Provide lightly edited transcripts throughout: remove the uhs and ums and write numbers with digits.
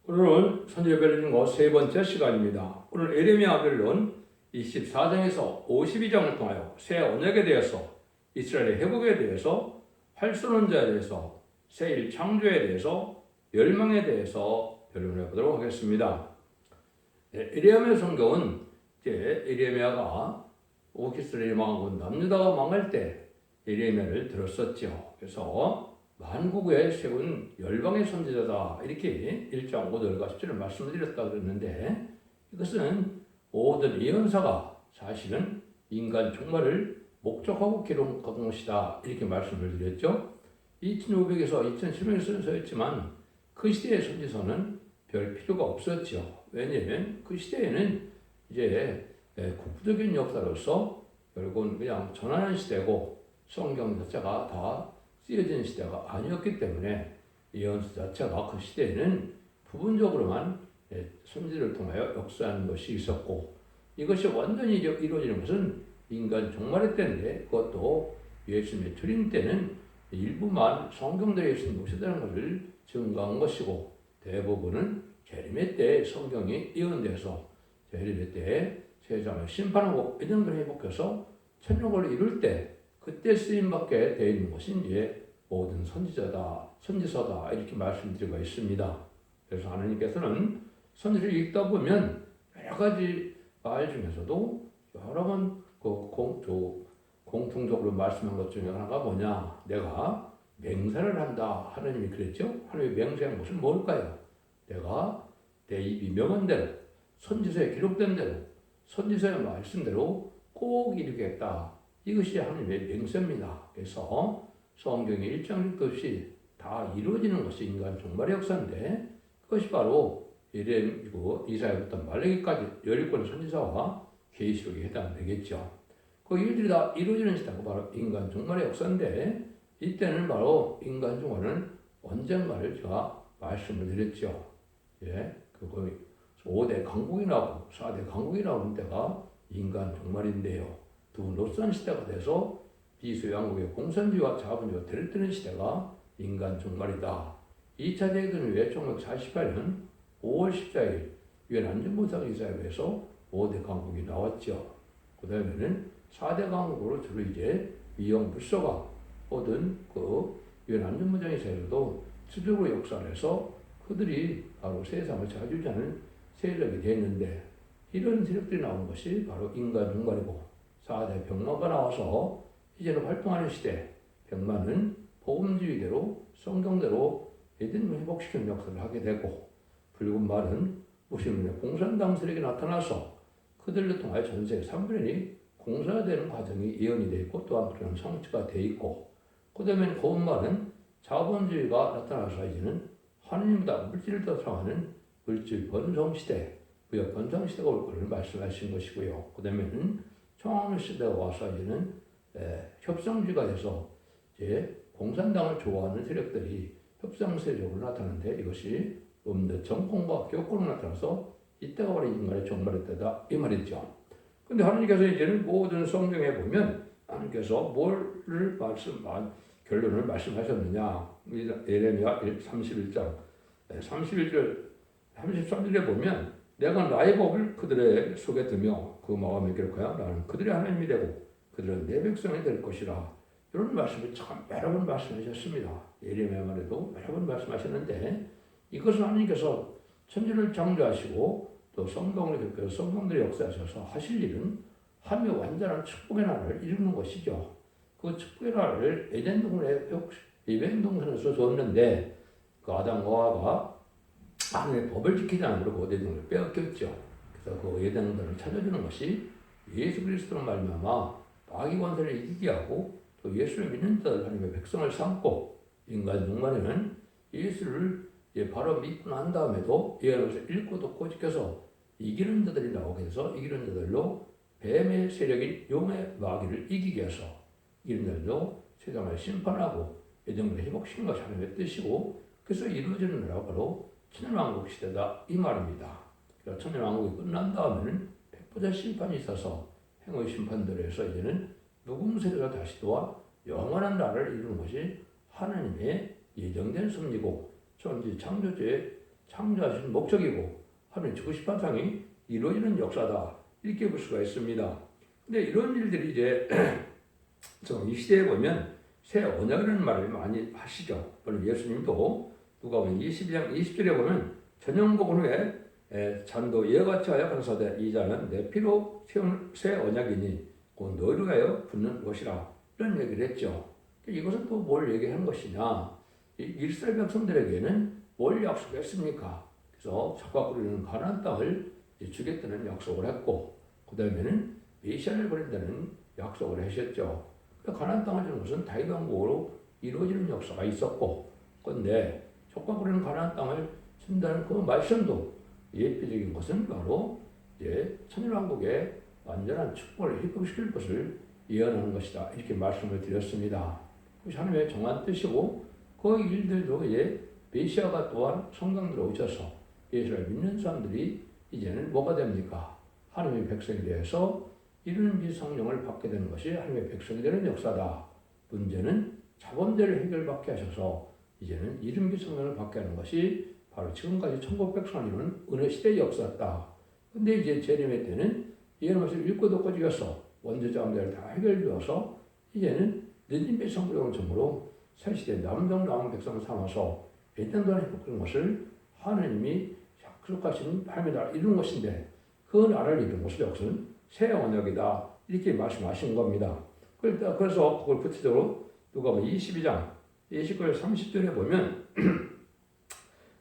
오늘은 선지자 변론 세 번째 시간입니다. 오늘 에레미야 변론 24장에서 52장을 통하여 새 언약에 대해서, 이스라엘의 회복에 대해서, 활선원자에 대해서, 새 일 창조에 대해서, 멸망에 대해서 변론해 보도록 하겠습니다. 에레미야 성경은 이제 에레미야가 오기스라엘이 망하고 남유다가 망할 때 에레미야를 들었었죠. 그래서 만국에 세운 열방의 선지자다, 이렇게 1장 5절과 10절을 말씀드렸다고 그랬는데, 이것은 모든 예언사가 사실은 인간 종말을 목적하고 기록한 것이다, 이렇게 말씀을 드렸죠. 2500에서 2700에 쓴 서였지만 그 시대의 선지서는 별 필요가 없었죠. 왜냐하면 그 시대에는 이제 국부적인 역사로서 결국은 그냥 전환한 시대고, 성경 자체가 다 쓰여진 시대가 아니었기 때문에 예언서 자체가 그 시대에는 부분적으로만 선지를 통하여 역사하는 것이 있었고, 이것이 완전히 이루어지는 것은 인간 종말의 때인데, 그것도 예수님의 주림 때는 일부만 성경대로 예수님이 오시다는 것을 증거한 것이고, 대부분은 재림의 때 성경이 예언돼서 재림의 때에 세상을 심판하고 예정대로 회복해서 천국을 이룰 때 그때 쓰임받게 되어 있는 것이 이제 모든 선지자다, 선지서다, 이렇게 말씀드리고 있습니다. 그래서 하나님께서는 선지를 읽다 보면 여러 가지 말 중에서도 여러 번 공통적으로 말씀한 것 중에 하나가 뭐냐? 내가 맹세를 한다, 하나님이 그랬죠? 하나님의 맹세한 것은 뭘까요? 내가 내 입이 명한 대로, 선지서에 기록된 대로, 선지서의 말씀대로 꼭 이루겠다. 이것이 하나님의 맹세입니다. 그래서 성경의 일장 없이 다 이루어지는 것이 인간 종말의 역사인데, 그것이 바로 예레미야고 이사야부터 말라기까지 17권의 선지서와 계시록에 해당되겠죠. 그 일들이 다 이루어지는 시대가 바로 인간 종말의 역사인데, 이때는 바로 인간 종말은 언젠가를 제가 말씀을 드렸죠. 그거 5대 강국이 나오고 4대 강국이 나오는 때가 인간 종말인데요. 두 노선 시대가 돼서 비소양국의 공산주의와 자본주의가 들뜨는 시대가 인간 종말이다. 2차 대전 후에 1948년 5월 14일 유엔 안전보장 이사회에서 5대 강국이 나왔죠. 그 다음에는 4대 강국으로 주로 이제 위험 불소가 얻은 그 유엔 안전보장 이사회도 수적으로 역사를 해서 그들이 바로 세상을 자주자는 세력이 됐는데, 이런 세력들이 나온 것이 바로 인간 종말이고, 4대 병마가 나와서 이제는 활동하는 시대, 병마는 복음주의대로 성경대로 예전을 회복시키는 역사를 하게 되고, 붉은 말은 무슬림의 공산당 세력이 나타나서 그들을 통하여 전세계 3분의 1이 공사되는 과정이 예언이 되어 있고, 또한 그런 성취가 되어 있고, 그 다음에 고운 말은 자본주의가 나타나서 이제는 하느님보다 물질을 더 사랑하는 물질 번성시대, 무역 번성시대가 올 것을 말씀하신 것이고요. 그 다음에는 청황 시대가 와서 이제는 협상주의가 돼서 이제 공산당을 좋아하는 세력들이 협상 세력으로 나타나는데, 이것이 정권과 교권으로 나타나서 이때가 바로 인간의 종말의 때다, 이 말이죠. 근데 하나님께서 이제는 모든 성경에 보면 하나님께서 결론을 말씀하셨느냐? 예레미야 31장 31절 33절에 보면, 내가 나의 법을 그들의 속에 두며 그 마음에 기록하여 나는 그들의 하나님이 되고 그들은 내 백성이 될 것이라. 이런 말씀을 참 여러 번 말씀하셨습니다. 예레미야만 해도 여러 번 말씀하셨는데, 이것은 하나님께서 천지를 창조하시고 또 성경을 겹쳐서 성경들의 역사하셔서 하실 일은 하며 완전한 축복의 나라를 이루는 것이죠. 그 축복의 나라를 에덴 동산에서 줬는데, 그 아담과 하와가 하나님의 법을 지키지 않으려고 에덴 동산을 빼앗겼죠. 그래서 그 에덴 동산을 찾아주는 것이 예수 그리스도로 말미암아 마귀 권세를 이기게 하고, 또 예수를 믿는 자들 하나님의 백성을 삼고, 인간 종말에는 예수를 바로 믿고 난 다음에도 예언에서 읽고 듣고 지켜서 이기는 자들이 나오게 해서 이기는 자들로 뱀의 세력인 용의 마귀를 이기게 해서 이기는 자들로 세상을 심판하고 예정을 회복시키는 것이 하나님의 뜻이고, 그래서 이루어지는 나라가 바로 천년왕국 시대다, 이 말입니다. 그러니까 천년왕국이 끝난 다음에는 백보자 심판이 있어서 행의 심판대로 해서 이제는 누군 세대가 다시 또한 영원한 나라를 이루는 것이 하나님의 예정된 섭리고, 천지 창조주의 창조하신 목적이고 하나님의 주시파상이 이루어지는 역사다. 이렇게 볼 수가 있습니다. 근데 이런 일들이 이제 이 시대에 보면 새 언약이라는 말을 많이 하시죠. 물론 예수님도 누가복음 22장 20절에 보면 전영복음 후에 잔도 예같이 하여 가라사대 이 잔은 내 피로 세운 새 언약이니 곧 너희로 하여 붓는 것이라 이런 얘기를 했죠. 이것은 또 뭘 얘기하는 것이냐? 이스라엘 백성들에게는 뭘 약속했습니까? 그래서 적과 꿀이는 가나안 땅을 주겠다는 약속을 했고 그 다음에는 메시아를 보낸다는 약속을 하셨죠. 가나안 땅을 주는 것은 다윗 왕국으로 이루어지는 역사가 있었고 그런데 적과 꿀이는 가나안 땅을 준다는 그 말씀도 예표적인 것은 바로 이제 천일왕국의 완전한 축복을 입금시킬 것을 예언하는 것이다. 이렇게 말씀을 드렸습니다. 하나님의 정한 뜻이고 그 일들도 이제 메시아가 또한 성경들에 오셔서 예수를 믿는 사람들이 이제는 뭐가 됩니까? 하나님의 백성에 대해서 이루는 성령을 받게 되는 것이 하나님의 백성이 되는 역사다. 문제는 자본대를 해결받게 하셔서 이제는 이름기 성령을 받게 하는 것이 바로 지금까지 천국 백성을 이루는 은혜 시대의 역사다. 근데 이제 재림의 때는 이런 것을 읽고 듣고 지겨서 원죄자원들을 다 해결되어서 이제는 느님의 성부령을 전부로 새시대 남은 백성을 삼아서 에덴 동안 회복된 것을 하나님이 약속하신 하나님의 나라를 이룬 것인데 그 나라를 이룬 것을 역사는 새 언약이다. 이렇게 말씀하신 겁니다. 그래서 그걸 구체적으로 누가복음 22장 29절 30절에 보면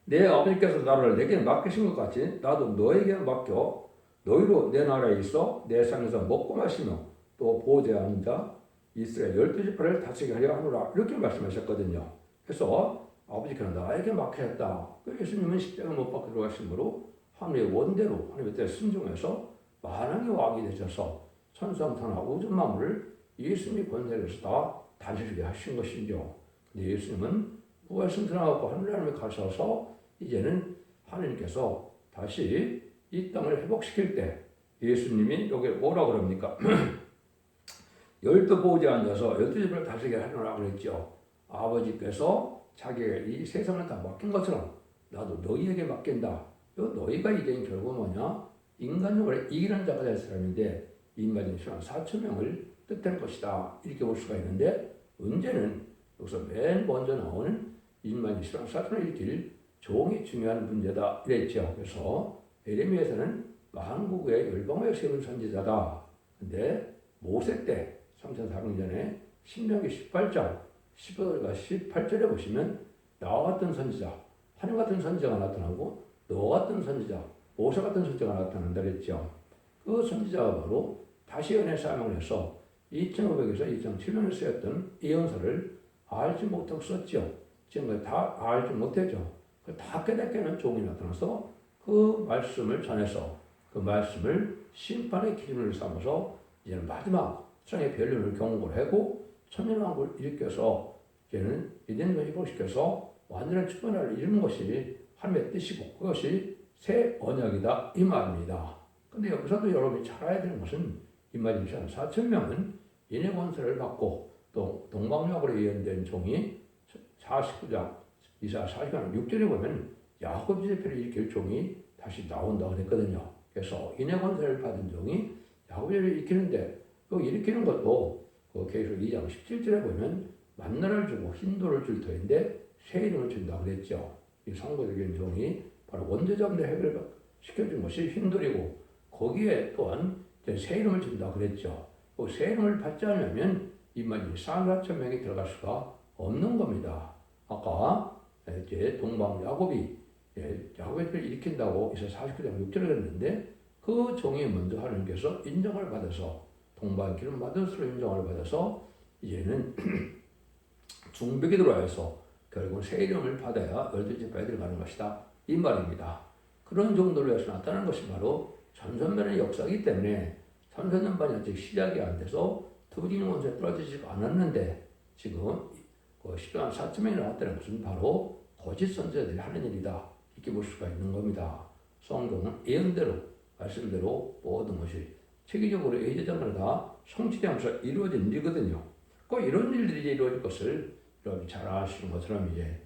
내 아버지께서 나라를 내게 맡기신 것 같이 나도 너에게 맡겨 너희로 내 나라에 있어 내 상에서 먹고 마시며 또 보호자에 앉아 이스라엘 12지파를 다스리게 하려 하노라 이렇게 말씀하셨거든요. 그래서 아버지께서 나에게 맡겼다. 예수님은 십자가 못 박혀 들어가심으로 하나님의 원대로 하나님의 뜻에 순종해서 만왕의 왕이 되셔서 천상천하 우주 만물을 예수님의 권세에서 다 다스리게 하신 것이죠. 근데 예수님은 무엇을 드러나고 하늘나라에 가셔서 이제는 하나님께서 다시 이 땅을 회복시킬 때 예수님이 여기 뭐라 그럽니까? 12보호자에 앉아서 12집을 다스리게 하노라 그랬죠. 아버지께서 자기의 이 세상을 다 맡긴 것처럼 나도 너희에게 맡긴다. 너희가 이제 결국 뭐냐? 인간적으로 이기는 자가 될 사람인데 인간의 신앙 4,000명을 뜻하는 것이다. 이렇게 볼 수가 있는데 문제는 여기서 맨 먼저 나오는 인간의 신앙 4,000명을 일으킬 종이 중요한 문제다. 이랬죠. 그래서 에레미야에서는 만국의 열방을 세운 선지자다. 근데 모세 때 3,400년 신명기 18장 15절과 18절에 보시면 나와 같은 선지자, 하나님 같은 선지자가 나타나고 너 같은 선지자, 모세 같은 선지자가 나타난다 그랬죠. 그 선지자가 바로 다시 은혜 사명을 해서 2500에서 2007년에 쓰였던 예언서를 알지 못하고 썼죠. 지금까지 다 알지 못했죠. 다 깨닫게는 종이 나타나서 그 말씀을 전해서 그 말씀을 심판의 기준을 삼아서 이제는 마지막 세상의 변론을 경고를 하고 천년왕국을 일으켜서 이제는 에덴을 회복시켜서 완전한 축복을 이루는 것이 하나님의 뜻이고 그것이 새 언약이다 이 말입니다. 근데 여기서도 여러분이 잘 알아야 되는 것은 임마지션 4,000명은 인의 권세를 받고 또 동방약으로 예언된 종이 49장 이사 40장 6절에 보면 야곱 제패를 일으킬 종이 다시 나온다고 그랬거든요. 그래서 인의 권세를 받은 종이 야곱을 일으키는데 그 일으키는 것도 그 계시록 2장 17절에 보면 만나를 주고 흰돌을 줄 터인데 새 이름을 준다고 그랬죠. 이 상고적인 종이 바로 원죄자들의 해결을 시켜준 것이 흰돌이고 거기에 또한 새 이름을 준다고 그랬죠. 그 새 이름을 받지 않으면 이만희 4,000명이 들어갈 수가 없는 겁니다. 아까 이제 동방 야곱이 야곱을 일으킨다고 이서 49장 6절을 했는데 그 종이 먼저 하나님께서 인정을 받아서 동방 기름 받은 수로 인정을 받아서 이제는 중백이 들어와서 결국 새 이름을 받아야 12지파에 들어가는 것이다. 이 말입니다. 그런 정도로 해서 나타나는 것이 바로 천선만의 역사이기 때문에 천선년반이 아직 시작이 안 돼서 두부진 원수에 떨어지지가 않았는데 지금 그 10만 4천명이 나왔다는 것은 바로 거짓 선지자들이 하는 일이다. 이렇게 볼 수가 있는 겁니다. 성경은 예언대로 말씀대로 모든 것이 체계적으로 예제자마다 성취되면서 이루어진 일이거든요. 꼭 이런 일들이 이루어질 것을 여러분이 잘 아시는 것처럼 이제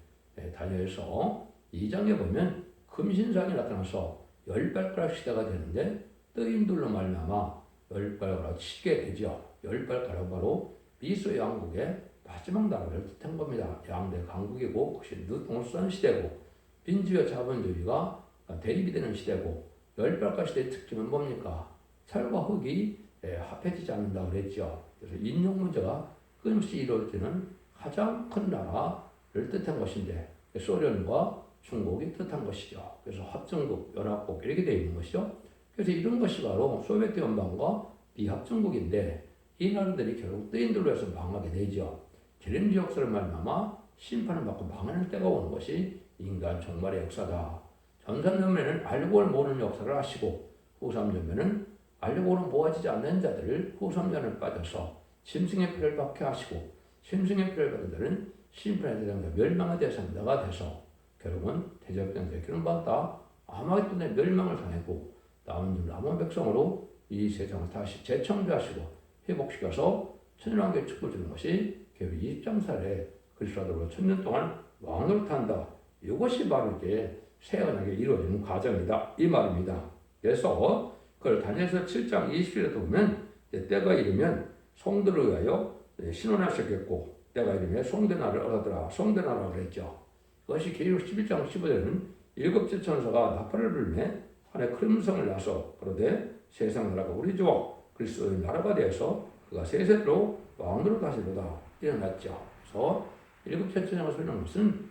다니엘서 2장에 보면 그 금신상이 나타나서 열 발가락 시대가 되는데 뜨인들로 말미암아 열 발가락으로 치게 되죠. 열 발가락 바로 미소 양국의 마지막 나라를 뜻한 겁니다. 양대 강국이고 그것이 느통선 시대고 빈주와 자본주의가 대립이 되는 시대고 열 발가락 시대의 특징은 뭡니까? 철과 흙이 합해지지 않는다고 그랬죠. 그래서 인용 문제가 끊임없이 이루어지는 가장 큰 나라를 뜻한 것인데 소련과 중국이 뜻한 것이죠. 그래서 합중국, 연합국 이렇게 되어 있는 것이죠. 그래서 이런 것이 바로 소비에트 연방과 비합중국인데 이 나라들이 결국 뜨인들로 해서 망하게 되죠. 제렌지 역사를 말미암아 심판을 받고 망하는 때가 오는 것이 인간 종말의 역사다. 전삼년면은 알고를 모르는 역사를 하시고 후삼년면은 알고는 모아지지 않는 자들을 후삼년을 빠져서 심승의 피를 받게 하시고 심승의 피를 받은 자는 심판의 대상자 멸망의 대상자가 돼서 결국은 대적전쟁의 기름 받다 아마겟돈의 멸망을 당했고 남은 백성으로 이 세상을 다시 재창조하시고 회복시켜서 천년왕국의 축복을 주는 것이 결국 23살에 그리스도로 천년 동안 왕노릇한다. 이것이 바로 이제 새 언약에 이루어지는 과정이다. 이 말입니다. 그래서 그걸 다니엘서 7장 20절에 보면 때가 이르면 송들을 위하여 신원하셨겠고 때가 이르면 송대나를 얻었더라. 송대나라고 그랬죠. 그것이 계시록 11장 15절에는 일곱째 천사가 나팔을 불매 하늘에 큰 음성을 나서 그러되 세상 나라가 우리 주와 그리스도의 나라가 되어서 그가 세세로 왕으로 다시로다 일어났죠. 그래서 일곱째 천사가 소리하는 것은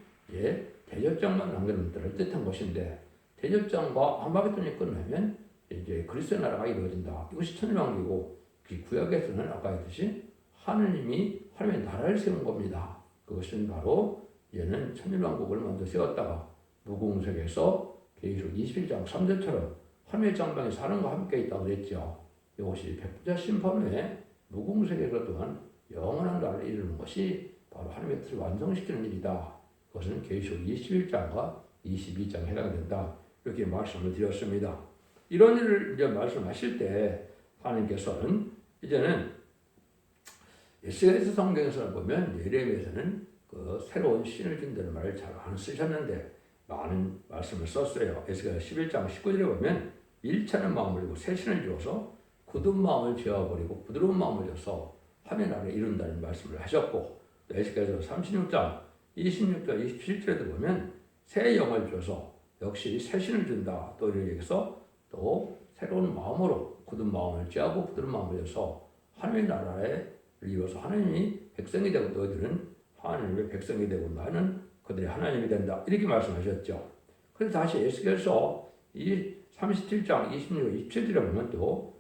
대접장만 남기는 것들을 뜻한 것인데 대접장과 아마겟돈이 끝나면 이제 그리스도의 나라가 이루어진다. 이것이 천년왕국이고 구약에서는 아까 했듯이 하느님이 하나님의 나라를 세운 겁니다. 그것은 바로 얘는 천년왕국을 먼저 세웠다가 무궁색에서 계시록 21장 3절처럼 하늘의 장방에 사람과 함께 있다고 그랬죠. 이것이 백부자 심판 후에 무궁색에서 또한 영원한 나라를 이루는 것이 바로 하나님의 뜻을 완성시키는 일이다. 그것은 계시록 21장과 22장에 해당된다. 이렇게 말씀을 드렸습니다. 이런 일을 이제 말씀하실 때 하나님께서는 이제는 에스겔서 성경에서 보면 예레미야에서는 그 새로운 신을 준다는 말을 잘 안 쓰셨는데 많은 말씀을 썼어요. 에스겔 11장 19절에 보면 일차는 마음을 주고 새 신을 주어서 굳은 마음을 지어버리고 부드러운 마음을 줘서 하나님의 나라를 이룬다는 말씀을 하셨고 에스겔서 36장 26절 27절에도 보면 새 영을 줘서 역시 새 신을 준다. 또 이렇게 해서 또 새로운 마음으로 굳은 마음을 쥐하고 부드러운 마음을 줘서 하나님의 나라에 이루어서 하나님이 백성이 되고 너희들은 하나님의 백성이 되고 나는 그들이 하나님이 된다. 이렇게 말씀하셨죠. 그래서 다시 에스겔서 이 37장 26, 27절에 보면 또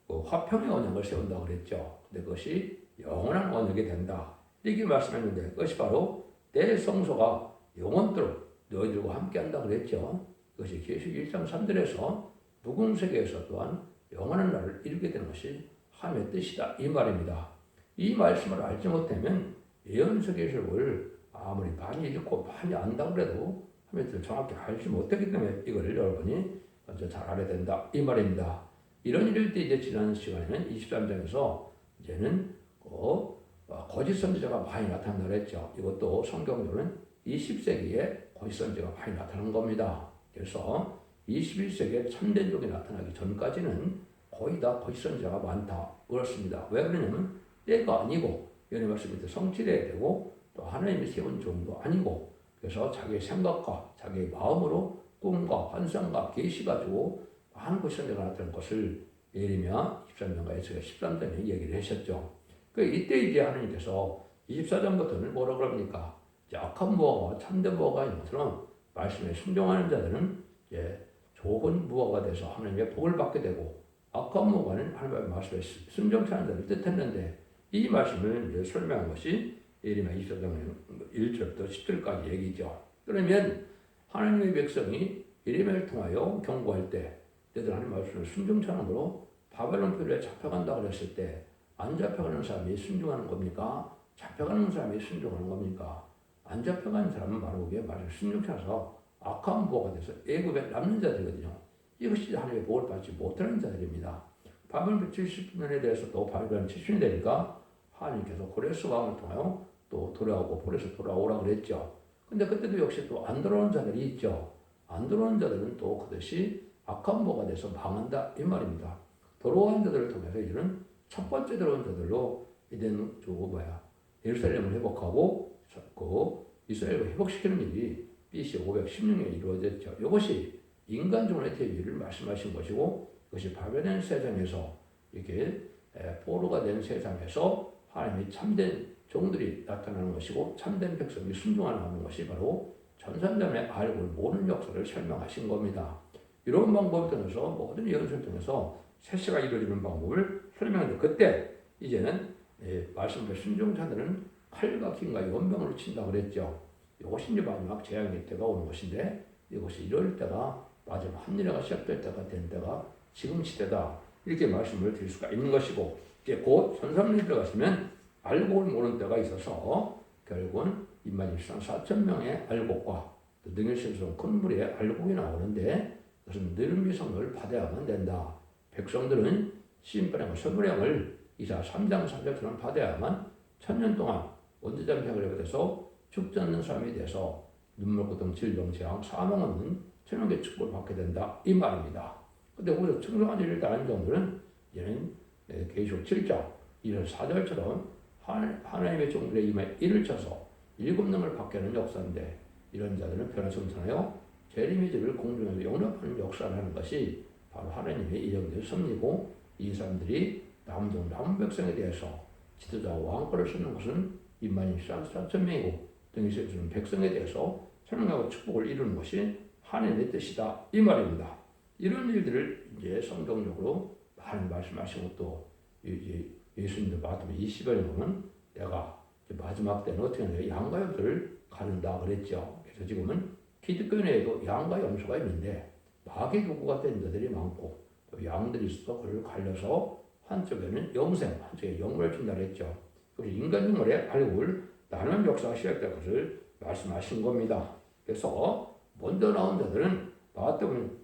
그 화평의 언약을 세운다고 그랬죠. 근데 그것이 영원한 언약이 된다. 이렇게 말씀했는데 그것이 바로 내 성소가 영원토록 너희들과 함께한다 그랬죠. 그것이 계시록 1장 3절에서 무궁세계에서 또한 영원한 나라를 이루게 되는 것이 하나님의 뜻이다. 이 말입니다. 이 말씀을 알지 못하면 예언서 계시록을 아무리 많이 읽고 많이 안다고 해도 하나님의 뜻을 정확히 알지 못했기 때문에 이걸 여러분이 먼저 잘 알아야 된다. 이 말입니다. 이런 일일 때 이제 지난 시간에는 23장에서 이제는 거짓 선지자가 많이 나타난다고 했죠. 이것도 성경적으로는 20세기에 거짓 선지자가 많이 나타난 겁니다. 그래서 21세기에 참된 종이 나타나기 전까지는 거의 다 거짓 선지자가 많다. 그렇습니다. 왜 그러냐면 때가 아니고 연의 말씀이 성취돼야 되고 또 하나님이 세운 종도 아니고 그래서 자기의 생각과 자기의 마음으로 꿈과 환상과 계시 가지고 많은 거짓 선지자가 나타난 것을 예레미야 23장과 에스겔 13장에 얘기를 하셨죠. 이때 이제 하나님께서 24장부터는 뭐라고 합니까? 악한 무화과와 참된 무화과가 있는 것처럼 말씀에 순종하는 자들은 이제 좋은 무화과가 돼서 하나님의 복을 받게 되고 악한 무화과는 하나님의 말씀에 순종치 않는 자를 뜻했는데 이 말씀을 이제 설명한 것이 예레미야 24장 1절부터 10절까지 얘기죠. 그러면 하나님의 백성이 예레미야를 통하여 경고할 때 너희들 하나님 말씀을 순종치 않으므로 바벨론 표류에 잡혀간다고 그랬을 때 안 잡혀가는 사람이 순종하는 겁니까? 잡혀가는 사람이 순종하는 겁니까? 안 잡혀가는 사람은 바로 그게 말을 순종치 않아서 악한 무화과가 돼서 애굽에 남는 자들이거든요. 이것이 하나님의 복을 받지 못하는 자들입니다. 바벨론 70년에 대해서 또 바벨론 70년이 되니까 하나님께서 고레스 왕을 통하여 또 돌아오고 고레스 돌아오라고 그랬죠. 근데 그때도 역시 또 안 돌아오는 자들이 있죠. 안 들어오는 자들은 또 그것이 악한 모가 돼서 망한다 이 말입니다. 돌아온 자들을 통해서 이런 첫 번째 들어온 자들로 이제는 예루살렘을 회복하고 그 이스라엘을 회복시키는 일이 BC 516년에 이루어졌죠. 이것이 인간종의 대비를 말씀하신 것이고 이것이 파괴된 세상에서 이렇게 포로가 된 세상에서 하나님이 참된 종들이 나타나는 것이고 참된 백성이 순종하는 것이 바로 전산전의 알고 모르는 역사를 설명하신 겁니다. 이런 방법을 통해서 모든 예언서를 통해서 세세가 이루어지는 방법을 설명했는데 그때 이제는 말씀을 순종자들은 칼과 김과 연병으로 친다고 그랬죠. 이것이 이제 마지막 재앙의 때가 오는 것인데 이것이 이럴 때가 마지막 한일회가 시작될 때가 된 때가 지금 시대다 이렇게 말씀을 드릴 수가 있는 것이고 이제 곧 선삼년이 들어가시면 알곡을 모르는 때가 있어서 결국은 인만일상 4,000명의 알곡과 능일신성 큰 무리의 알곡이 나오는데 그것은 느른 미성을 받아야만 된다. 백성들은 시인판과 선물량을 이사 3장 3절처럼 받아야만 1000년 동안 원죄잠생을 받아서 죽지 않는 사람이 돼서 눈물 고통 질병 재앙 사망 없는 천연의 축복을 받게 된다 이 말입니다. 근데 우리가 청정한 일을 다한 종들은 이제는 계시록 7장 1절 4절처럼 하나님의 종들의 임에 일을 쳐서 7능을 받게 하는 역사인데 이런 자들은 변화치 못하나요? 재림의지를 공중에서 용납하는 역사를 하는 것이 바로 하나님의 이정된 섭리고 이 사람들이 남은 백성에 대해서 지도자와 왕권을 쓰는 것은 인만이 4,000명이고 등이 세우는 백성에 대해서 설명하고 축복을 이루는 것이 하나님의 뜻이다 이 말입니다. 이런 일들을 이제 성경적으로 많이 말씀하시고 또 예수님도 마태복음 20절에 보면 내가 마지막 때는 어떻게 하냐 양과 염소를 가른다 그랬죠. 그래서 지금은 기독교 내에도 양과 염소가 있는데 마귀 도구가 된 자들이 많고 또 양들이 있어서 그를 갈려서 한쪽에는 영생, 한쪽에 영물을 준다 그랬죠. 그래서 인간 영물의 알고를 나누는 역사가 시작될 것을 말씀하신 겁니다. 그래서 먼저 나온 자들은 마태복음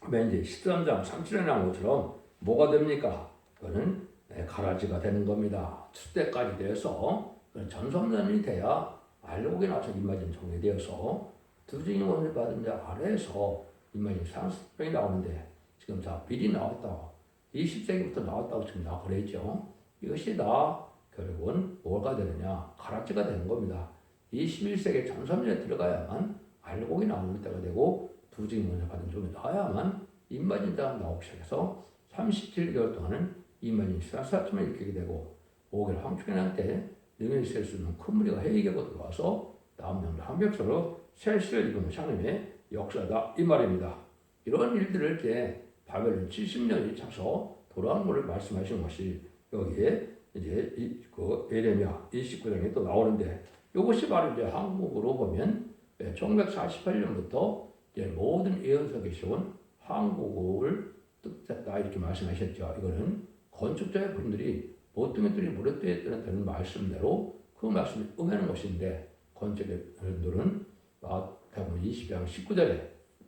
이제 13장 37에 나온 것처럼 뭐가 됩니까? 그거는 가라지가 되는 겁니다. 숫대까지 되어서 전성년이 돼야 알곡이 나서 임마진 종이 되어서 두증이 원을 받은 자 아래에서 임마진 산수병이 나오는데 지금 다 미리 나왔다. 20세기부터 나왔다고 지금 다 그랬죠. 이것이 다 결국은 뭐가 되느냐? 가라지가 되는 겁니다. 21세기 전성년에 들어가야만 알곡이 나오는 때가 되고 두증이 원을 받은 종이 나와야만 임마진 자가 나오기 시작해서 37개월 동안은 임마진 산수병이 일으키게 되고 5개월 황충이난 때 능히 셀 수 있는 큰 무리가 회의계고 들어와서 남은 한백서로 셀수를 이루는 하나님의 역사다 이 말입니다. 이런 일들을 이렇게 바벨론 70년이 차서 돌아온 것을 말씀하신 것이 여기에 이제 예레미야 29장에 또 나오는데 이것이 바로 이제 한국으로 보면 1948년부터 이제 모든 예언서에 씌운 한국을 뜻했다 이렇게 말씀하셨죠. 이거는 건축자의 분들이 보통의 무릇되에 되는 말씀대로 그 말씀을 응하는 것인데 건축의 분들은 마태복음 20장 19절에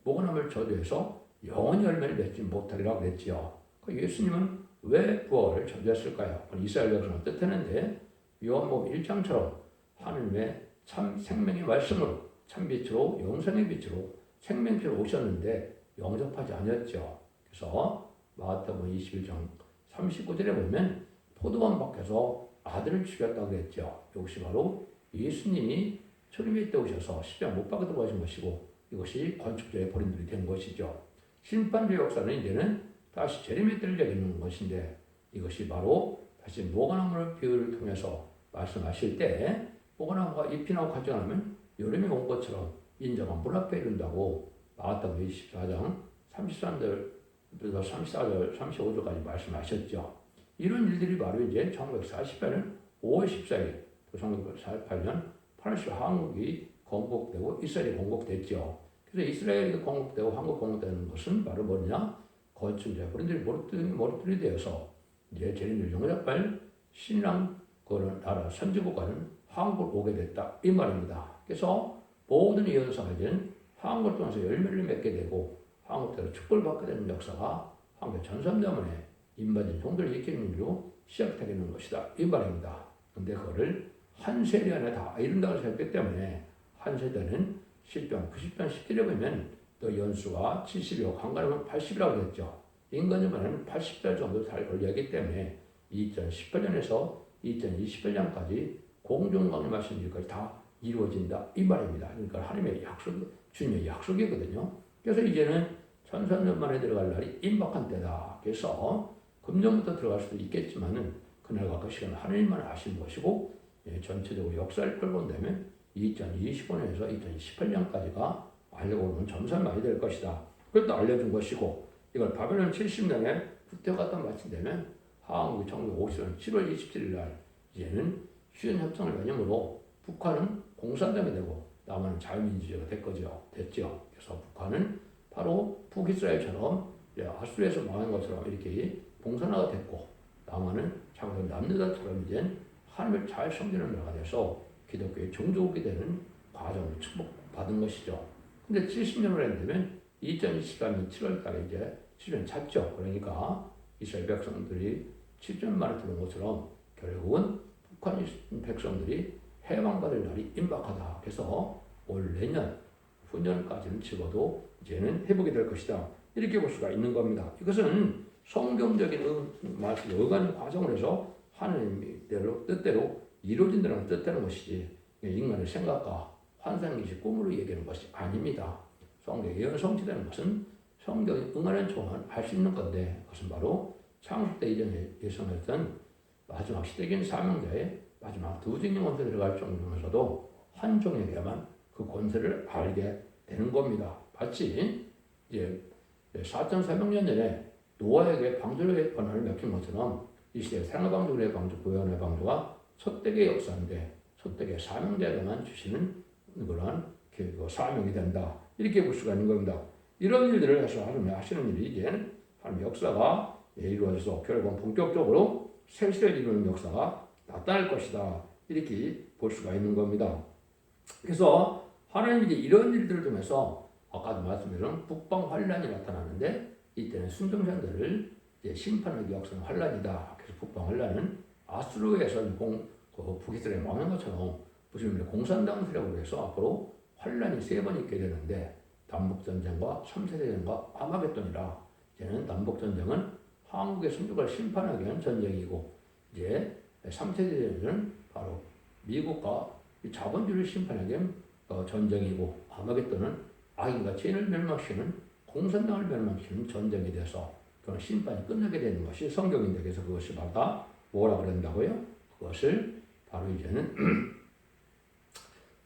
모건함을 저주해서 영원히 열매를 맺지 못하리라고 그랬지요. 예수님은 왜 부활을 저주했을까요? 이스라엘 백성을 뜻하는데 요한복음 1장처럼 하나님의 참 생명의 말씀으로 참빛으로 영생의 빛으로 생명빛으로 오셨는데 영접하지 않았죠. 그래서 마태복음 21장 39절에 보면 포도원 밖에서 아들을 죽였다고 그랬죠. 이것이 바로 예수님이 초림의 때 오셔서 십자가 못 박아 들어가신 것이고 이것이 건축자의 본인들이 된 것이죠. 심판주의 역사는 이제는 다시 재림의 때를 얘기하는 것인데 이것이 바로 다시 모가나무를 비유를 통해서 말씀하실 때 모가나무가 잎이 나고 가지 않으면 여름이 온 것처럼 인자가 물 앞에 이른다고 마태복음 24장 33절부터 34절 35절까지 말씀하셨죠. 이런 일들이 바로 이제 1948년 5월 14일, 또 1948년 8월 10일 한국이 건국되고 이스라엘이 건국됐죠. 그래서 이스라엘이 건국되고 한국 건국되는 것은 바로 뭐냐? 건축자, 그런데 머리들이 되어서 이제 재림을 영접할 신랑 그런 나라 선지국가는 한국을 오게 됐다 이 말입니다. 그래서 모든 예언서가 이제는 한국을 통해서 열매를 맺게 되고 한국대로 축복을 받게 되는 역사가 한국 전선자문에 임받은 종들을 일으키는 일로 시작되게 되는 것이다 이 말입니다. 근데 그거를 한 세대 안에 다 이룬다고 생각했기 때문에 한 세대는 10편, 90편, 10절에 보면 또 연수가 70이고 강간하면 80이라고 했죠. 인간이면 80달 정도 살 걸려있기 때문에 2018년에서 2028년까지 공중강림하신 일까지 다 이루어진다 이 말입니다. 그러니까 하나님의 약속, 주님의 약속이거든요. 그래서 이제는 천사년 만에 들어갈 날이 임박한 때다. 그래서 금년부터 들어갈 수도 있겠지만은 그날과 그 시간은 하나님만 아시는 것이고 전체적으로 역사를 끌고 온다면 2025년에서 2018년까지가 알고 보면 점선만이 될 것이다. 그걸 또 알려준 것이고 이걸 바벨론 70년에 후퇴가 딱 마친다면 한국이 1950년 7월 27일 날 이제는 휴전 협상을 기념으로 북한은 공산당이 되고 남한은 자유민주주의가 됐죠. 그래서 북한은 바로 북이스라엘처럼 아수르에서 망한 것처럼 이렇게 봉산화가 됐고 남한은 자기들 남유다처럼 이제 하나님을 잘 섬기는 나라가 돼서 기독교의 종족이 되는 과정을 축복받은 것이죠. 근데 70년을 되면 2024년 7월 달에 이제 7년 찼죠. 그러니까 이스라엘 백성들이 7년 만에 들어온 것처럼 결국은 북한 백성들이 해방받을 날이 임박하다. 그래서 올 내년, 후년까지는 찍어도 이제는 회복이 될 것이다. 이렇게 볼 수가 있는 겁니다. 이것은 성경적인 어간 과정을 해서 하나님의 뜻대로 이루어진다는 뜻되는 것이지 인간의 생각과 환상이지 꿈으로 얘기하는 것이 아닙니다. 성경에 예언 성취되는 것은 성경에 응하는 조건 할 수 있는 건데 그것은 바로 창세 때 이전에 예상했던 마지막 시대적인 사명자의 마지막 두 증인 권세에 들어갈 정도면서도 한 종에게만 그 권세를 알게 되는 겁니다. 마치 이제 4,400년 전에 노아에게 방주의 권한을 맡긴 것처럼 이 시대 생활방주의 방주, 구원의 방주가 첫대의 역사인데 첫대의 사명자에게만 주시는 그런 그 사명이 된다. 이렇게 볼 수가 있는 겁니다. 이런 일들을 해서 하나님이 하시는 일이 이제 하나님의 역사가 이루어져서 결국은 본격적으로 새 시대를 이루는 역사가 나타날 것이다. 이렇게 볼 수가 있는 겁니다. 그래서 하나님이 이런 일들을 통해서 아까도 말씀드린 북방 환란이 나타나는데 이때는 순종자들을 심판하기 역사는 환란이다. 그래서 북방 환란은 아수르에서 북이스라엘 망한 것처럼 무슬림의 공산당 세력으로 해서 앞으로 환란이 3번 있게 되는데 남북전쟁과 3세대전과 아마겟돈이라 이제는 남북전쟁은 한국의 선조를 심판하기 위한 전쟁이고 이제 3세대전은 바로 미국과 자본주의를 심판하기 위한 전쟁이고 아마겟돈은 악인과 죄인을 멸망시키는 공산당을 멸망시키는 전쟁이 돼서 그런 심판이 끝나게 되는 것이 성경인데 그래서 그것이 바로 뭐라 그런다고요? 그것을 바로 이제는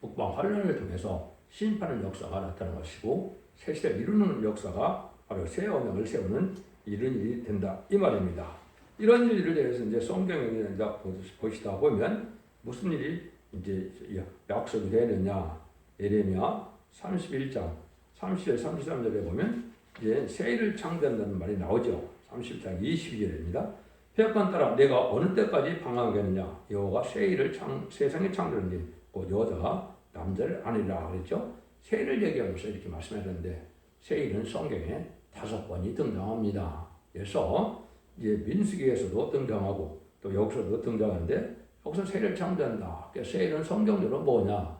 북방 환란을 통해서 심판의 역사가 나타나는 것이고 새 시대를 이루는 역사가 바로 새 언약을 세우는 이런 일이 된다 이 말입니다. 이런 일을 대해서 이제 성경에 보시다 보면 무슨 일이 이제 약속이 되느냐 예레미야 31장 30절 33절에 보면 이제 새해를 창조한다는 말이 나오죠. 31장 22절입니다. 회역관 따라 내가 어느 때까지 방황하겠느냐 여호와가 새해를 세상에 창조하는지 곧 여자가 남자를 아니라 그랬죠. 새해를 얘기하면서 이렇게 말씀하셨는데 새해는 성경에 5번이 등장합니다. 그래서 이제 민수기에서도 등장하고 또 여기서도 등장하는데 여기서 새해를 창조한다. 새해는 성경적으로 뭐냐?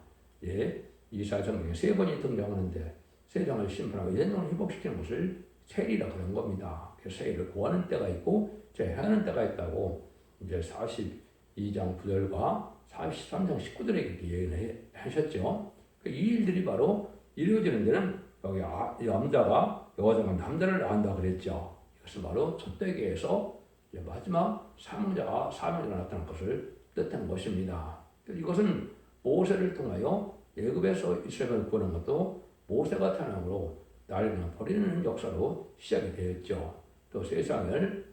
이사야 성경에 3번이 등장하는데 세상을 심판하고 인생을 회복시키는 것을 세리라 그런 겁니다. 그래서 세리를 구하는 때가 있고 제하는 때가 있다고 이제 42장 9절과 43장 19절에 이렇게 얘기를 하셨죠. 이 일들이 바로 이루어지는 데는 여기 남자가 여자가 남자를 낳는다 그랬죠. 이것은 바로 첫대기에서 마지막 사명자가 나타난 것을 뜻하는 것입니다. 이것은 모세를 통하여 애굽에서 이스라엘을 구하는 것도 모세가 탄압으로 나를 버리는 역사로 시작이 되었죠. 또 세상을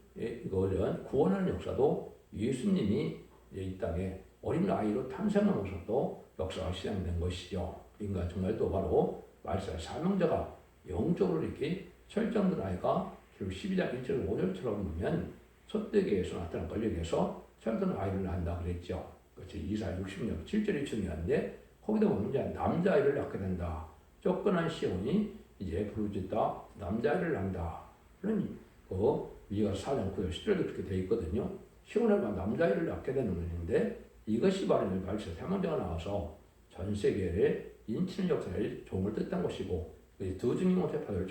구원하는 역사도 예수님이 이 땅에 어린 아이로 탄생하면서도 역사가 시작된 것이죠. 인간 정말 또 바로 말세 사명자가 영적으로 이렇게 설정된 아이가 결국 12장 1절 5절처럼 보면 첫대기에서 나타난 권력에서 설정된 아이를 낳는다 그랬죠. 그렇지. 이사야 60년 7절이 중요한데 거기다 보면 이제 남자아이를 낳게 된다. 쫓겨난 시온이 이제 부르짖다 남자아이를 낳는다. 그런 미가 4장 9절 10절도 그렇게 되어 있거든요. 시온에가 남자아이를 낳게 되는 것인데 이것이 바로 말세 사명자가 나와서 전 세계에 인치는 역사의 종을 뜻한 것이고 두 증인공세 파도를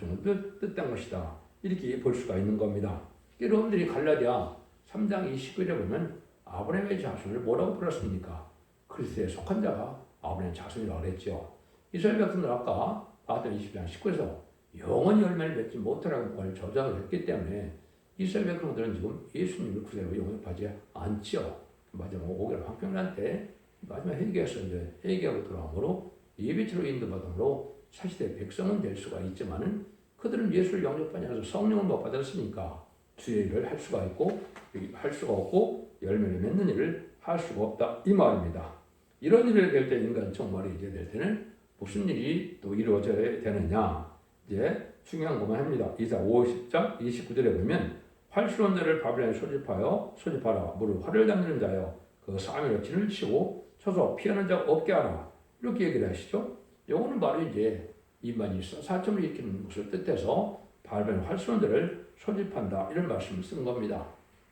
뜻된 것이다. 이렇게 볼 수가 있는 겁니다. 여러분들이 갈라디아 3장 29절에 보면 아브라함의 자손을 뭐라고 불렀습니까? 그리스도에 속한 자가 아브라함의 자손이라고 그랬죠. 이스라엘 백성들 아까 봤던 20장 19절에서 영원히 열매를 맺지 못하라고 저작을 했기 때문에 이스라엘 백성들은 지금 예수님을 구세로 영접하지 않죠. 마지막 5개월 황평난 때 마지막 회개했었는데 회개하고 돌아오므로 예배치로 인도받음으로 사실의 백성은 될 수가 있지만은 그들은 예수를 영접하지 않아서 성령을 못 받았으니까 주의 일을 할 수가 있고 할 수가 없고 열매를 맺는 일을 할 수가 없다 이 말입니다. 이런 일을 될 때 인간 정말이 이제 될 때는 무슨 일이 또 이루어져야 되느냐 이제 중요한 것만 합니다. 이사 50장 29절에 보면 활수로운 자를 바벨론에 소집하라 무릇 활을 당기는 자여 그 사면으로 진을 치고 쳐서 피하는 자가 없게 하라 이렇게 얘기를 하시죠. 요거는 바로 이제 이만이 4점을 일으키는 것을 뜻해서 바벨론 활수로운 자를 소집한다 이런 말씀을 쓰는 겁니다.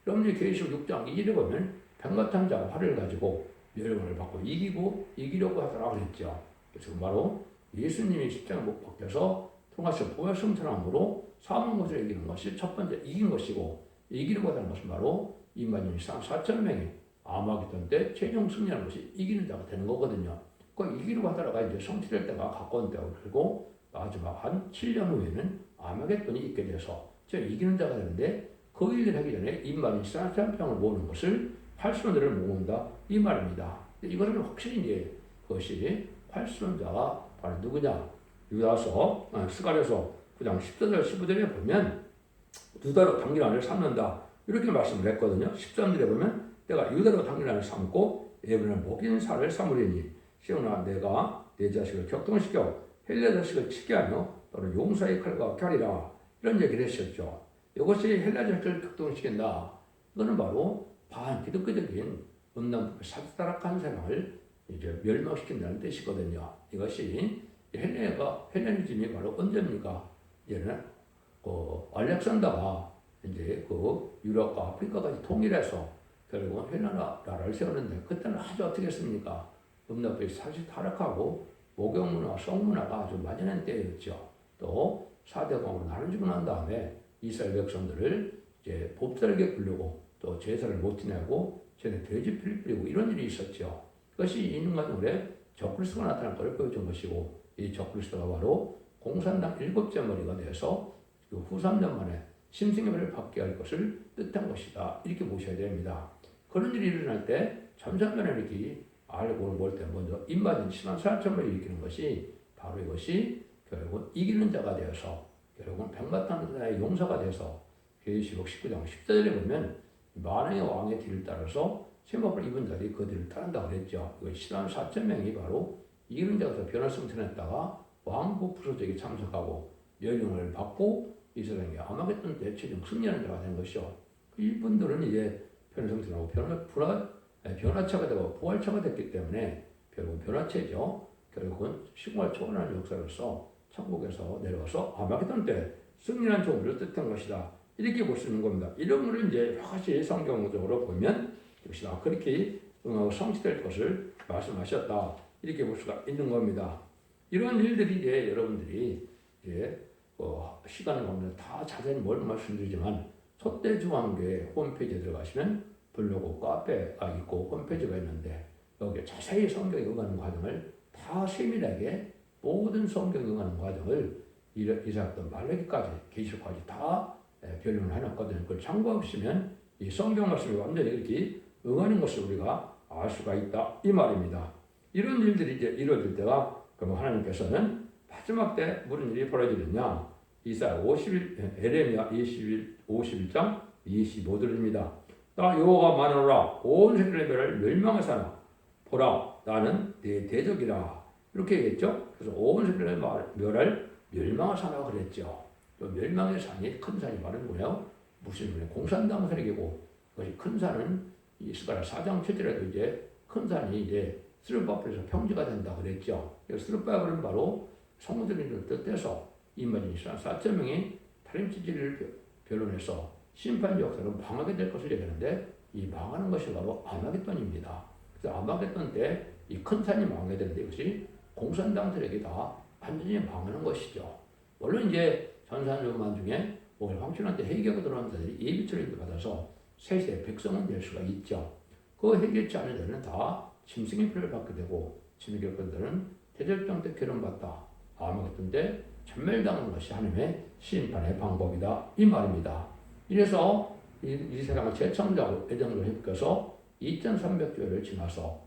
여러분들이 계시록 6장 2절에 보면 백마탄 자가 활을 가지고 멸망을 받고 이기려고 하더라 그랬죠. 그래서 바로 예수님이 십자가에 못 박혀서 통하셔 보혈 승천함으로 사망 것을 이기는 것이 첫 번째 이긴 것이고 이기려고 하는 것은 바로 이만희 4,000명이 아마겟돈 때 최종 승리하는 것이 이기는 자가 되는 거거든요. 그 이기려고 하다가 이제 성취될 때가 가까운 때가 그리고 마지막 한 7년 후에는 아마겟돈이 있게 돼서 제가 이기는 자가 되는데 그 일을 하기 전에 이만희 4,000명을 모으는 것을 활수론들을 모은다 이 말입니다. 이거는 확실히 이제 그것이 활수론 자가 바로 누구냐? 유다서 스가랴서 9장 14절 15절에 보면 유다로 당길안을 삼는다 이렇게 말씀을 했거든요. 13절에 보면 내가 유다로 당길안을 삼고 에브라임은 목인 살을 삼으리니 시온아 내가 내 자식을 격동시켜 헬레 자식을 치게 하며 너를 용사의 칼과 갸리라 이런 얘기를 했었죠. 이것이 헬레 자식을 격동시킨다. 이거는 바로 반기독교적인 음란법의 사기타락한 세상을 이제 멸망시킨다는 뜻이거든요. 이것이 헬레니즘이 바로 언제입니까? 얘는 알렉산더가 이제 유럽과 아프리카까지 통일해서 결국은 헬레 나라를 세우는데 그때는 아주 어떻게 했습니까? 음란법이 사실 타락하고 목욕문화, 성문화가 아주 만연한 때였죠. 또 4대 왕으로 나눠지고 난 다음에 이스라엘 백성들을 이제 봅살게 굴르고 또 제사를 못 지내고 쟤네 돼지피를 뿌리고 이런 일이 있었죠. 그것이 인간의 적그리스도가 나타난 것을 보여준 것이고 이 적그리스도가 바로 공산당 7째 머리가 돼서 후 3년 만에 심승의 배를 받게 할 것을 뜻한 것이다. 이렇게 보셔야 됩니다. 그런 일이 일어날 때 참전면에 이렇게 알고 볼 때 먼저 입맞은 심한 사람을 일으키는 것이 바로 이것이 결국은 이기는 자가 되어서 결국은 백마탄 자의 용사가 돼서 계시록 19장 14절에 보면 만왕의 왕의 뒤를 따라서 세마포를 입은 자들이 그 뒤를 따른다고 그랬죠. 이거 140,000명이 바로 이기는 자로서 변화승천했다가 왕국 부서적에 참석하고 연령을 받고 이스라엘이 아마겟돈 때 최종 승리하는 자가 된 것이죠. 이분들은 이제 변화승천하고 변화체가 되고 부활체가 됐기 때문에 결국은 변화체죠. 결국은 시공을 초월하는 역사로서 천국에서 내려와서 아마겟돈 때 승리한 종을 뜻한 것이다. 이렇게 볼 수 있는 겁니다. 이런 것을 이제 확실히 성경적으로 보면 역시 그렇게 응하고 성취될 것을 말씀하셨다. 이렇게 볼 수가 있는 겁니다. 이런 일들이 이제 여러분들이 이제 시간을 보면 다 자세히 뭘 말씀드리지만 촛대중앙교회 홈페이지에 들어가시면 블로그 카페가 있고 홈페이지가 있는데 여기에 자세히 성경에 응하는 과정을 다 세밀하게 모든 성경에 응하는 과정을 이사야부터 말라기까지 계시록까지 다 변론을 해놨거든요. 그걸 참고하시면 이 성경 말씀이 완전히 이렇게 응하는 것을 우리가 알 수가 있다 이 말입니다. 이런 일들이 이제 이루어질 때가 그럼 하나님께서는 마지막 때 무슨 일이 벌어지느냐? 이사야 51, 에레미야 51장 25절입니다. 나 여호와가 말하노라 온 세계의 멸을 멸망하사 하나 보라 나는 내 대적이라 이렇게 얘기했죠. 그래서 온 세계의 멸을 멸망하사 하나 그랬죠. 또 멸망의 산이 큰 산이 말은 뭐예요? 무슬림의 공산당 세력이고 그것이 큰 산은 스가랴 4장 7절에도 이제 큰 산이 이제 스룹바벨에서 평지가 된다 그랬죠. 스룹바벨은 바로 성도들을 뜻해서 이만희 4,000명이 타림치지를 변론해서 심판 역사로 망하게 될 것을 얘기하는데 이 망하는 것이 바로 아마겟돈입니다. 그래서 아마겟돈 때 이 큰 산이 망하게 되는데 이것이 공산당 세력이 다 완전히 망하는 것이죠. 물론 이제 전산조만 중에 황춘한테 해결하고 들어온 자들이 예비처리도 받아서 세세 백성은 될 수가 있죠. 그 해결치 않은 자는 다 짐승의 피를 받게 되고 짐승들은 대절병 때 괴로움받다. 아마겟돈데 전멸당하는 것이 하나님의 심판의 방법이다. 이 말입니다. 이래서 이 세상을 재창조하고 애정을 회복해서 2300주를 지나서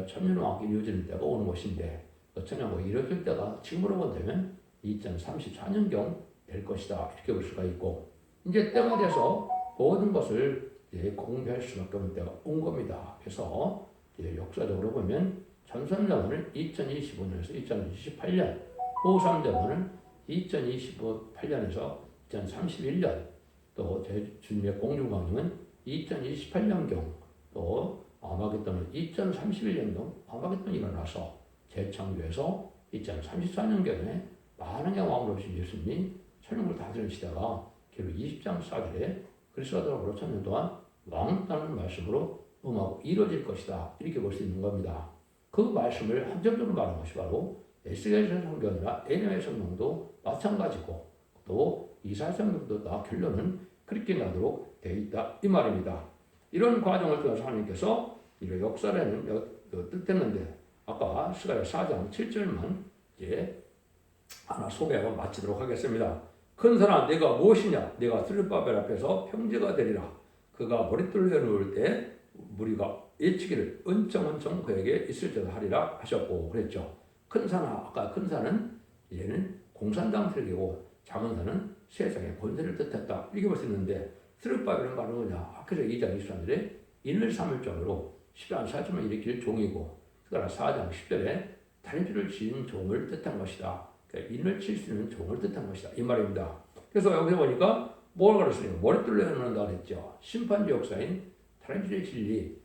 천년왕국이 이루어지는 때가 오는 것인데 그 천년왕국이 이루어질 때가 지금으로 본다면 2034년경 될 것이다. 이렇게 볼 수가 있고 이제 때가 돼서 모든 것을 공개할 수밖에 없는 때가 온 겁니다. 그래서 역사적으로 보면 전선자문은 2025년에서 2028년, 호삼자문은 2028년에서 2031년, 또 주님의 공중강림은 2028년경, 또 아마겟돈은 2031년경 아마겟돈이 일어나서 재창조해서 2034년경에 많은 왕으로 오신 예수님이 천국을 다스리는 시대가 결국 20장 4절에 그리스도로 천년 동안 왕따는 말씀으로 응하고 이루어질 것이다. 이렇게 볼 수 있는 겁니다. 그 말씀을 한정적으로 말한 것이 바로 에스겔 성경이나 에레미야 성경도 마찬가지고 또 이사야 성경도 다 결론은 그렇게 나도록 되어 있다. 이 말입니다. 이런 과정을 통해서 하나님께서 이런 역사라는 뜻했는데 아까 스가랴 4장 7절만 이제 하나 소개하고 마치도록 하겠습니다. 큰 사람 내가 무엇이냐? 내가 스룹바벨 앞에서 평지가 되리라. 그가 머릿돌을 내놓을 때 무리가 예치기를 은청은청 그에게 있을 듯 하리라 하셨고 그랬죠. 큰 산은 아까 큰 산은 얘는 공산당 세력이고 작은 산은 세상의 권세를 뜻했다. 이렇게 볼 수 있는데 스룹바벨은 바로 뭐냐? 학교에서 2장 23절에 인을 삼을 정으로 10장 4절만 일으킬 종이고 스가랴 4장 10절에 다림줄을 지은 종을 뜻한 것이다. 그러니까 인을 칠 수 있는 종을 뜻한 것이다. 이 말입니다. 그래서 여기서 보니까 뭘 가르치냐면 머릿돌을 내놓는다 그랬죠. 심판주 역사인 다림줄의 진리,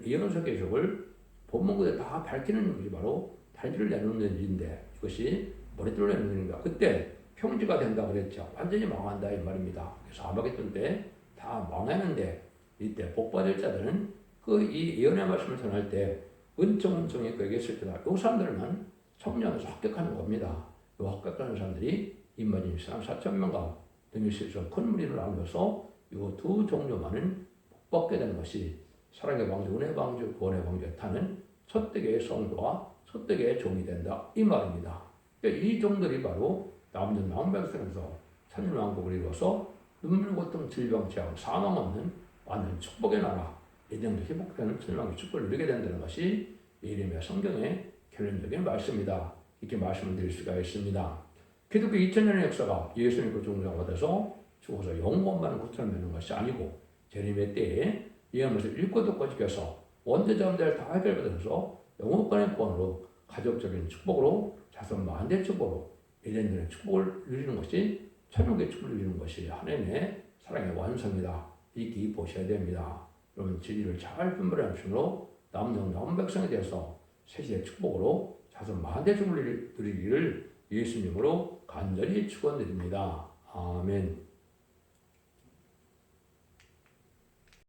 예언서 계속을 본문 그대로 다 밝히는 것이 바로 다림줄을 내놓는 일인데 이것이 머릿돌을 내놓는 거야. 그때 평지가 된다 그랬죠. 완전히 망한다 이 말입니다. 그래서 아마겟돈 때 다 망했는데 이때 복받을 자들은 그 이 예언의 말씀을 전할 때 은총에 그에게 있을 때다. 이 사람들만 청년에서 합격하는 겁니다. 이 합격하는 사람들이 인마진 사람 4,000명과 등일실에서 큰 무리를 나누어서 이 두 종류만은 복받게 되는 것이 사랑의 방주, 은혜의 방주, 구원의 방주에 타는 첫대계의 성도와 첫대계의 종이 된다. 이 말입니다. 이 종들이 바로 남는 왕백성에서 천년왕국을 이루어서 눈물, 고통, 질병, 재앙, 사망 없는 완전 축복의 나라, 예정도 회복되는 천년왕국의 축복을 누리게 된다는 것이 예레미야 성경의 결론적인 말씀이다. 이렇게 말씀을 드릴 수가 있습니다. 기독교 2000년의 역사가 예수님과 종장받아서 죽어서 영원만 고통을 맺는 것이 아니고 재림의 때에 예언에서 읽고 듣고 지켜서 원대자원대를 다 해결받아서 영원권의 구원으로 가족적인 축복으로 자손 만대 축복으로 예전의 축복을 누리는 것이 천국의 축복을 누리는 것이 하나님의 사랑의 완성이다. 이렇게 보셔야 됩니다. 여러분 진리를 잘 분별하는 것으로 남은 백성에 대해서 세시의 축복으로 자손 만대 축복을 누리기를 예수님으로 간절히 축원드립니다. 아멘.